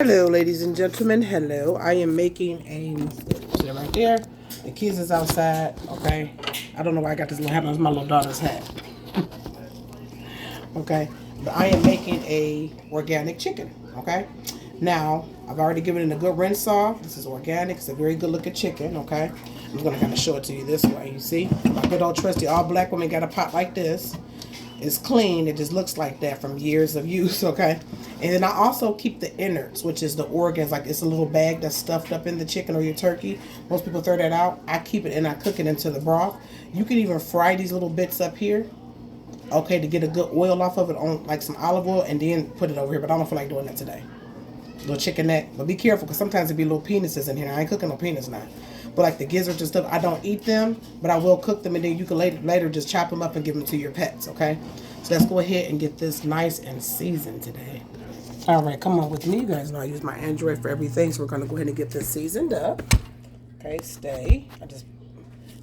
Hello, ladies and gentlemen. Hello. I am making a sit right there. The kids is outside. Okay. I don't know why I got this little hat on. It's my little daughter's hat. Okay. But I am making a organic chicken. Okay. Now I've already given it a good rinse off. This is organic. It's a very good looking chicken. Okay. I'm gonna kind of show it to you this way. You see, my good old trusty all black woman got a pot like this. It's clean. It just looks like that from years of use, okay? And then I also keep the innards, which is the organs. Like it's a little bag that's stuffed up in the chicken or your turkey. Most people throw that out. I keep it and I cook it into the broth. You can even fry these little bits up here, okay, to get a good oil off of it on like some olive oil and then put it over here. But I don't feel like doing that today. Little chicken neck. But be careful because sometimes there be little penises in here. I ain't cooking no penis now. But like the gizzards and stuff, I don't eat them, but I will cook them and then you can later just chop them up and give them to your pets, okay? So let's go ahead and get this nice and seasoned today. All right, come on with me. You guys know I use my Android for everything, so we're going to go ahead and get this seasoned up. Okay, stay. I just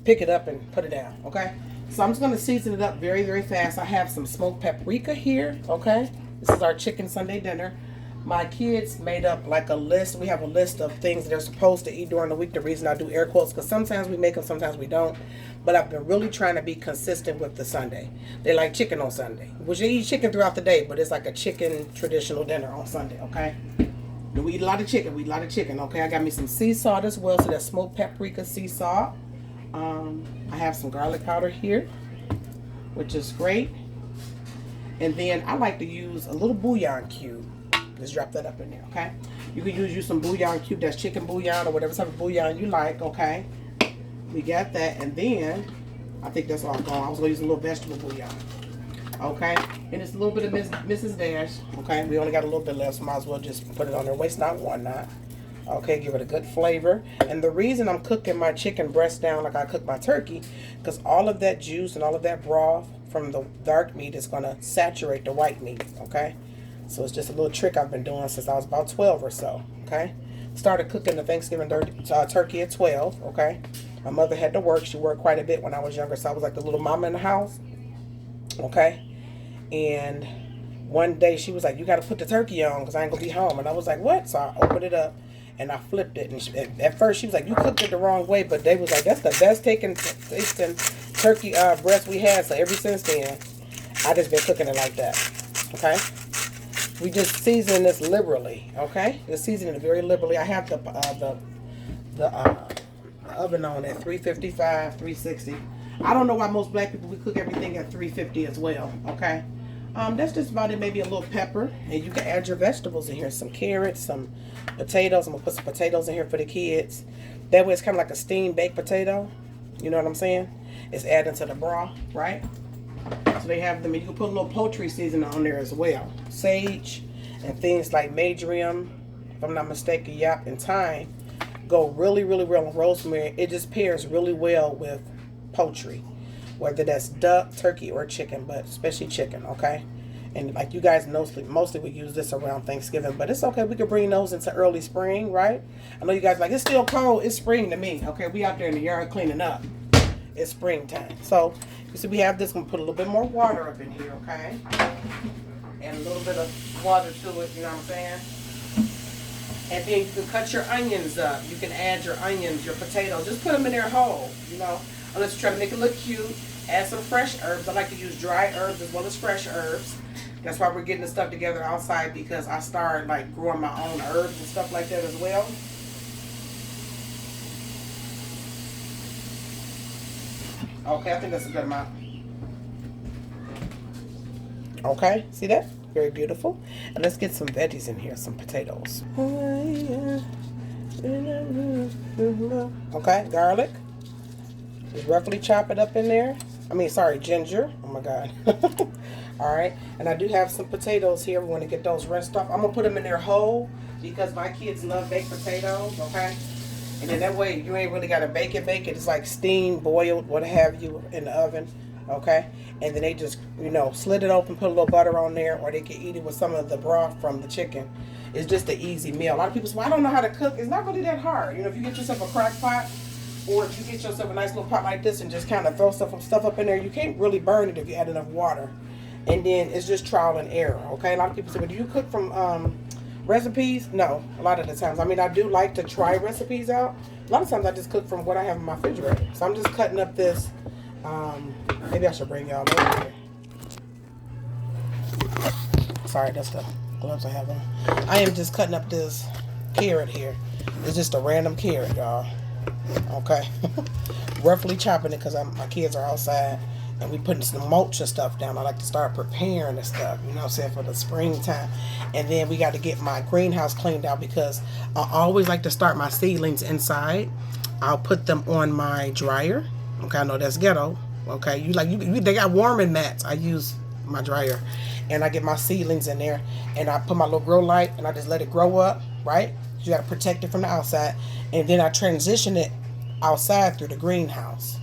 pick it up and put it down, okay? So I'm just going to season it up very, very fast. I have some smoked paprika here, okay? This is our chicken Sunday dinner. My kids made up like a list. We have a list of things that they're supposed to eat during the week. The reason I do air quotes, because sometimes we make them, sometimes we don't. But I've been really trying to be consistent with the Sunday. They like chicken on Sunday, which they eat chicken throughout the day, but it's like a chicken traditional dinner on Sunday, okay? We eat a lot of chicken, okay? I got me some sea salt as well, so that's smoked paprika sea salt. I have some garlic powder here, which is great. And then I like to use a little bouillon cube. Just drop that up in there, okay? You can use some bouillon cube, that's chicken bouillon or whatever type of bouillon you like, okay? We got that, and then I think that's all gone. I was gonna use a little vegetable bouillon, okay? And it's a little bit of Mrs. Dash, okay? We only got a little bit left, so might as well just put it on there. Waste not, want not. Okay, give it a good flavor. And the reason I'm cooking my chicken breast down like I cook my turkey, because all of that juice and all of that broth from the dark meat is gonna saturate the white meat, okay? So it's just a little trick I've been doing since I was about 12 or so, okay? Started cooking the Thanksgiving turkey at 12, okay? My mother had to work. She worked quite a bit when I was younger, so I was like the little mama in the house, okay? And one day she was like, you got to put the turkey on because I ain't going to be home. And I was like, what? So I opened it up and I flipped it. And at first she was like, you cooked it the wrong way, but they was like, that's the best tasting turkey breast we had. So ever since then, I just been cooking it like that, okay? We just season this liberally, okay? Just season it very liberally. I have the oven on at 355, 360. I don't know why most black people, we cook everything at 350 as well, okay? That's just about it. Maybe a little pepper, and you can add your vegetables in here. Some carrots, some potatoes. I'm gonna put some potatoes in here for the kids. That way it's kind of like a steamed baked potato. You know what I'm saying? It's adding to the broth, right? So they have them. You can put a little poultry seasoning on there as well. Sage and things like marjoram, if I'm not mistaken, yap, and thyme go really, really well. Rosemary, it just pairs really well with poultry, whether that's duck, turkey, or chicken, but especially chicken, okay? And like you guys mostly we use this around Thanksgiving, but it's okay. We could bring those into early spring, right? I know you guys like, it's still cold. It's spring to me, okay? We out there in the yard cleaning up. It's springtime. So you see we have this. I'm gonna put a little bit more water up in here, okay? And a little bit of water to it, you know what I'm saying? And then you can cut your onions up. You can add your onions, your potatoes. Just put them in there whole, you know? Unless you're trying to make it look cute. Add some fresh herbs. I like to use dry herbs as well as fresh herbs. That's why we're getting the stuff together outside, because I started like growing my own herbs and stuff like that as well. Okay, I think that's a good amount. Okay, see that? Very beautiful. And let's get some veggies in here, some potatoes. Okay, garlic. Just roughly chop it up in there. Ginger. Oh my God. All right, and I do have some potatoes here. We want to get those rinsed off. I'm gonna put them in there whole because my kids love baked potatoes, okay? And then that way you ain't really got to bake it. It's like steamed, boiled, what have you, in the oven, okay? And then they just, you know, slit it open, put a little butter on there, or they can eat it with some of the broth from the chicken. It's just an easy meal. A lot of people say, well, I don't know how to cook. It's not really that hard. You know, if you get yourself a crock pot, or if you get yourself a nice little pot like this and just kind of throw stuff up in there, you can't really burn it if you add enough water. And then it's just trial and error, okay? A lot of people say, well, do you cook from Recipes? No, a lot of the times. I mean, I do like to try recipes out. A lot of times I just cook from what I have in my refrigerator. So I'm just cutting up this. Maybe I should bring y'all over here. Sorry, that's the gloves I have on. I am just cutting up this carrot here. It's just a random carrot, y'all. Okay. Roughly chopping it because my kids are outside. And we putting some mulch and stuff down. I like to start preparing and stuff, you know what I'm saying, for the springtime. And then we got to get my greenhouse cleaned out because I always like to start my seedlings inside. I'll put them on my dryer. Okay, I know that's ghetto. Okay, they got warming mats. I use my dryer. And I get my seedlings in there. And I put my little grow light and I just let it grow up, right? You got to protect it from the outside. And then I transition it outside through the greenhouse.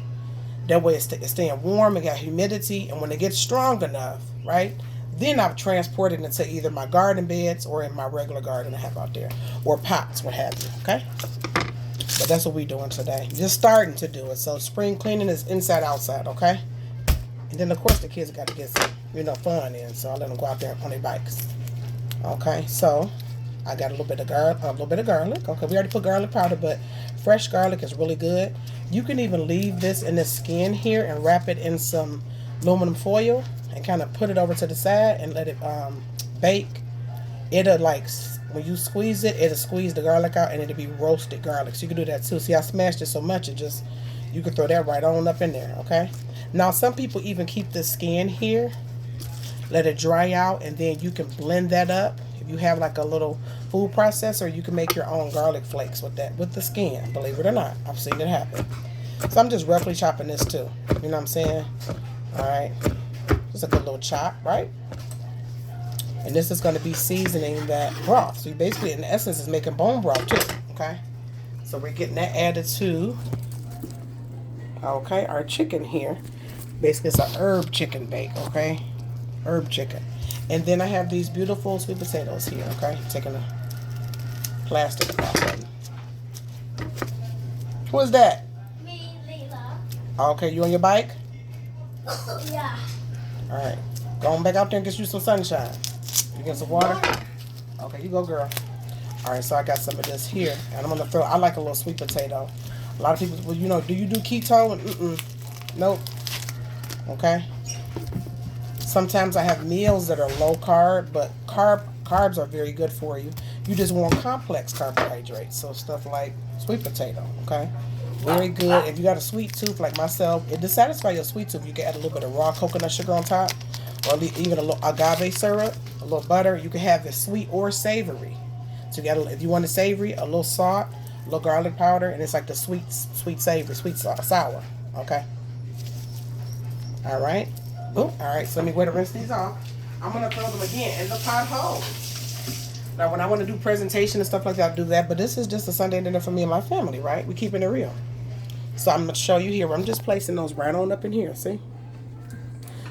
That way it's staying warm, it got humidity, and when it gets strong enough, right, then I've transported it into either my garden beds or in my regular garden I have out there, or pots, what have you, okay? But that's what we're doing today. Just starting to do it. So spring cleaning is inside, outside, okay? And then, of course, the kids got to get some, fun in, so I let them go out there on their bikes. Okay, so I got a little bit of garlic. Okay, we already put garlic powder, but fresh garlic is really good. You can even leave this in the skin here and wrap it in some aluminum foil and kind of put it over to the side and let it bake. It'll when you squeeze it, it'll squeeze the garlic out and it'll be roasted garlic. So you can do that too. See, I smashed it so much you can throw that right on up in there. Okay. Now some people even keep the skin here, let it dry out, and then you can blend that up. If you have like a little food processor, you can make your own garlic flakes with the skin. Believe it or not, I've seen it happen. So I'm just roughly chopping this too. You know what I'm saying? All right, just a good little chop, right? And this is going to be seasoning that broth. So you basically, in essence, is making bone broth too. Okay, so we're getting that added to our chicken here. Basically, it's an herb chicken bake. Okay, herb chicken. And then I have these beautiful sweet potatoes here, okay? Taking a plastic off of them. Who is that? Me, Leila. Okay, you on your bike? Yeah. Alright. Go on back out there and get you some sunshine. You get some water? Okay, you go, girl. Alright, so I got some of this here. And I'm going to I like a little sweet potato. A lot of people, well, do you do keto? Nope. Okay. Sometimes I have meals that are low carb, but carbs are very good for you. You just want complex carbohydrates, so stuff like sweet potato, okay? Very good. If you got a sweet tooth like myself, it does satisfy your sweet tooth. You can add a little bit of raw coconut sugar on top, or even a little agave syrup, a little butter. You can have it sweet or savory. So you got, if you want it savory, a little salt, a little garlic powder, and it's like the sweet savory, sour, okay? All right. Oh, all right, so let me wait to rinse these off. I'm going to throw them again in the pothole. Now, when I want to do presentation and stuff like that, I'll do that. But this is just a Sunday dinner for me and my family, right? We're keeping it real. So I'm going to show you here. I'm just placing those right on up in here, see?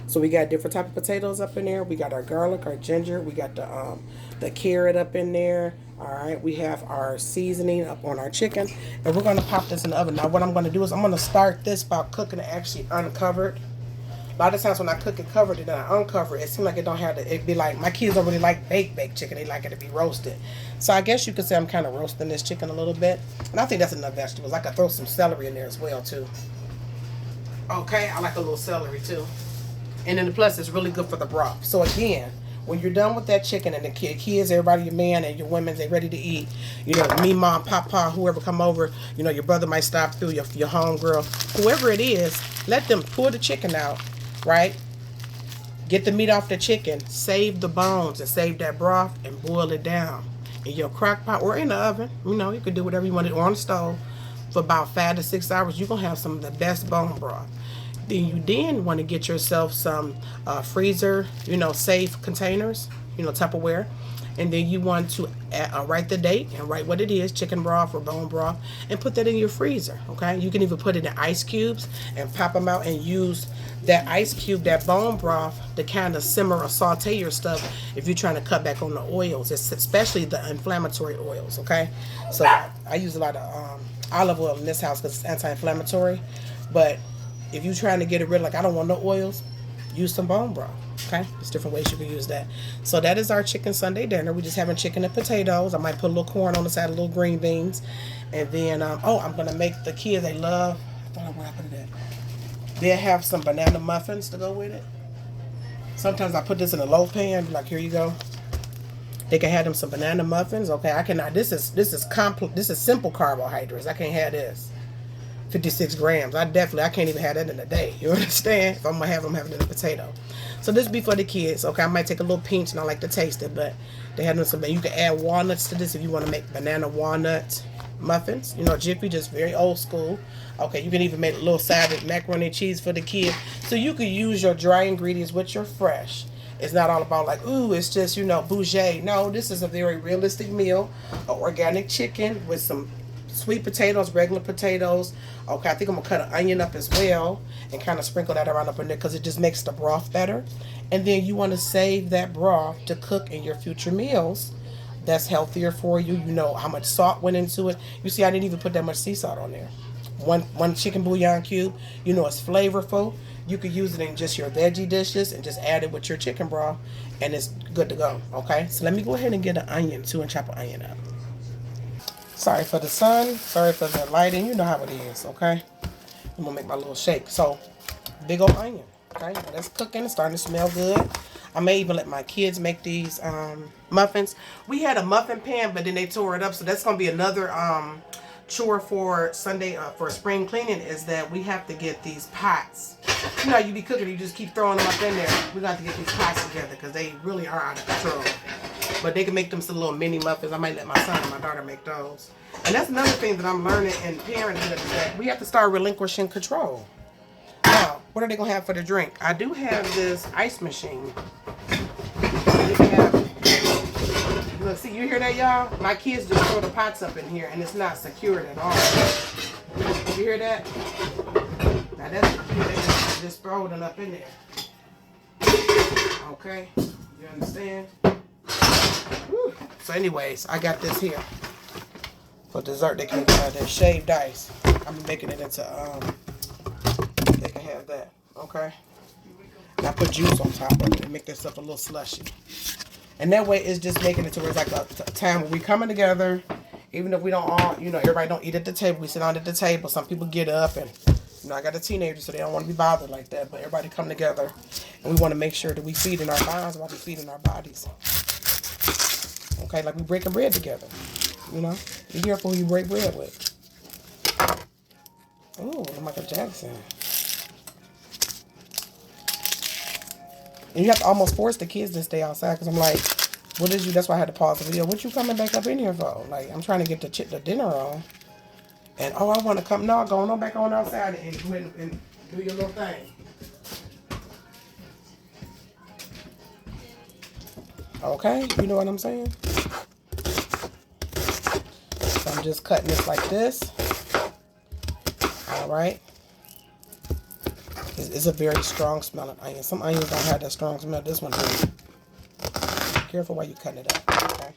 So we got different type of potatoes up in there. We got our garlic, our ginger. We got the carrot up in there. All right, we have our seasoning up on our chicken. And we're going to pop this in the oven. Now, what I'm going to do is I'm going to start this by cooking it actually uncovered. A lot of times when I cook it covered and then I uncover it, it seems like it don't have to, it'd be like, my kids don't really like baked chicken. They like it to be roasted. So I guess you could say I'm kind of roasting this chicken a little bit. And I think that's enough vegetables. I could throw some celery in there as well too. Okay, I like a little celery too. And then plus it's really good for the broth. So again, when you're done with that chicken and the kids, everybody, your man and your women, they ready to eat. Me, mom, papa, whoever come over, your brother might stop through, your homegirl, whoever it is, let them pull the chicken out. Right? Get the meat off the chicken, save the bones and save that broth and boil it down in your crock pot or in the oven. You could do whatever you want, or on the stove for about 5 to 6 hours. You're going to have some of the best bone broth. Then you want to get yourself some freezer, safe containers, Tupperware. And then you want to write the date and write what it is, chicken broth or bone broth, and put that in your freezer, okay? You can even put it in ice cubes and pop them out and use that ice cube, that bone broth, to kind of simmer or saute your stuff if you're trying to cut back on the oils, especially the inflammatory oils, okay? So I use a lot of olive oil in this house because it's anti-inflammatory, but if you're trying to get it rid of, like I don't want no oils, use some bone broth, Okay, there's different ways you can use that. So that is our chicken Sunday dinner. We just having chicken and potatoes. I might put a little corn on the side, a little green beans, and then oh, I'm gonna make the kids. They love. I thought I wanted to put it in. They'll have some banana muffins to go with it. Sometimes I put this in a loaf pan. Like, here you go. They can have them some banana muffins. Okay, I cannot. This is complex. This is simple carbohydrates. I can't have this. 56 grams. I can't even have that in a day. You understand? If I'm gonna have them having it in a potato. So this be for the kids. Okay, I might take a little pinch and I like to taste it, but they have them some. You can add walnuts to this if you want to make banana walnut muffins. You know, Jiffy, just very old school. Okay, you can even make a little salad, macaroni and cheese for the kid. So you can use your dry ingredients with your fresh. It's not all about like, ooh, it's just, you know, bougie. No, this is a very realistic meal. Organic chicken with some sweet potatoes, regular potatoes. Okay, I think I'm going to cut an onion up as well and kind of sprinkle that around up in there because it just makes the broth better. And then you want to save that broth to cook in your future meals. That's healthier for you. You know how much salt went into it. You see, I didn't even put that much sea salt on there. One chicken bouillon cube. You know it's flavorful. You could use it in just your veggie dishes and just add it with your chicken broth, and it's good to go. Okay, so let me go ahead and get an onion too and chop an onion up. Sorry for the sun. Sorry for the lighting. You know how it is. Okay, I'm gonna make my little shake. So, big old onion. Okay, now that's cooking. It's starting to smell good. I may even let my kids make these muffins. We had a muffin pan, but then they tore it up, so that's gonna be another chore for Sunday for spring cleaning, is that we have to get these pots. You know, you be cooking, you just keep throwing them up in there. We got to get these pots together because they really are out of control. But they can make them some little mini muffins. I might let my son and my daughter make those. And that's another thing that I'm learning in parenthood, is that we have to start relinquishing control. Now, what are they gonna have for the drink? I do have this ice machine. Look, see, you hear that, y'all? My kids just throw the pots up in here, and it's not secured at all. You hear that? Now that's secure. They just throw it up in there. Okay? You understand? Whew. So anyways, I got this here. For dessert, they can have their shaved ice. I'm making it into, they can have that. Okay? And I put juice on top of it and make this up a little slushy. And that way, it's just making it to where it's like a time where we coming together. Even if we don't all, you know, everybody don't eat at the table. We sit down at the table. Some people get up and, you know, I got a teenager, so they don't want to be bothered like that. But everybody come together, and we want to make sure that we feed in our minds while we feed in our bodies. Okay, like we breaking bread together. You know, be careful who you break bread with. Ooh, Michael Jackson. And you have to almost force the kids to stay outside, because I'm like, what is you? That's why I had to pause the video. What you coming back up in here for? Like, I'm trying to get the dinner on. And, oh, I want to come. No, go on back on outside and go ahead and do your little thing. Okay? You know what I'm saying? So I'm just cutting this like this. All right. It's a very strong smelling onion. Some onions don't have that strong smell. This one does. Be careful while you're cutting it up. Okay.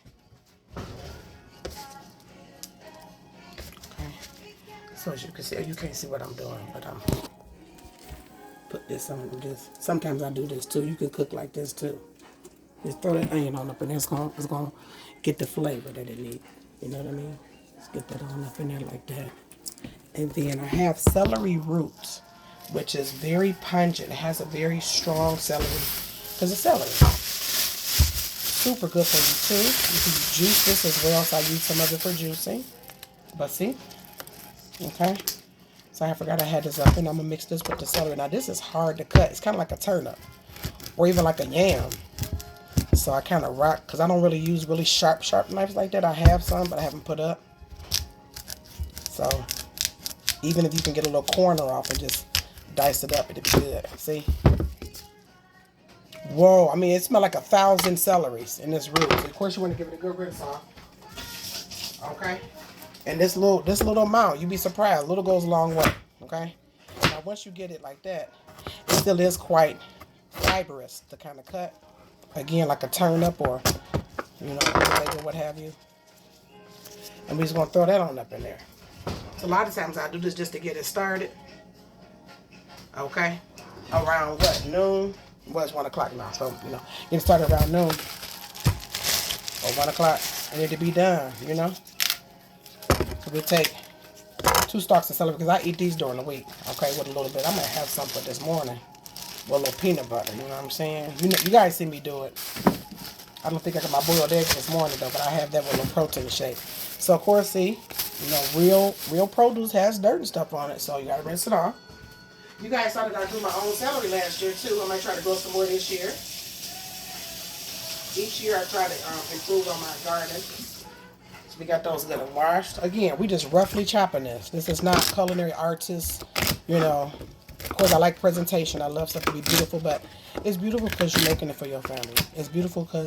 Okay. So as you can see, you can't see what I'm doing, but I'm put this on this. Sometimes I do this too. You can cook like this too. Just throw that onion on up and it's gonna get the flavor that it needs. You know what I mean? Just get that on up in there like that. And then I have celery roots, which is very pungent. It has a very strong celery, because it's celery. Super good for you too. You can juice this as well, so I use some of it for juicing. But see? Okay. So I forgot I had this up, and I'm going to mix this with the celery. Now this is hard to cut. It's kind of like a turnip, or even like a yam. So I kind of rock, because I don't really use really sharp knives like that. I have some, but I haven't put up. So even if you can get a little corner off and just dice it up, it'll be good. See? Whoa, I mean, it smells like 1,000 celeries in this root. So of course, you want to give it a good rinse off. Okay? And this little amount, you'd be surprised. Little goes a long way. Okay? Now, once you get it like that, it still is quite fibrous to kind of cut. Again, like a turnip or, you know, what have you. And we're just going to throw that on up in there. So a lot of times I do this just to get it started. Okay? Around what? Noon? Well, it's 1 o'clock now, so, you know, get started around noon or 1 o'clock. I need to be done, you know. So we take 2 stalks of celery because I eat these during the week, okay, with a little bit. I might have some for this morning with a little peanut butter, you know what I'm saying? You know, you guys see me do it. I don't think I got my boiled eggs this morning, though, but I have that with a little protein shake. So, of course, see, you know, real produce has dirt and stuff on it, so you got to rinse it off. You guys saw that I grew my own celery last year, too. I might try to grow some more this year. Each year I try to improve on my garden. So we got those good and washed. Again, we just roughly chopping this. This is not culinary artists, you know. Of course, I like presentation. I love stuff to be beautiful, but it's beautiful because you're making it for your family. It's beautiful because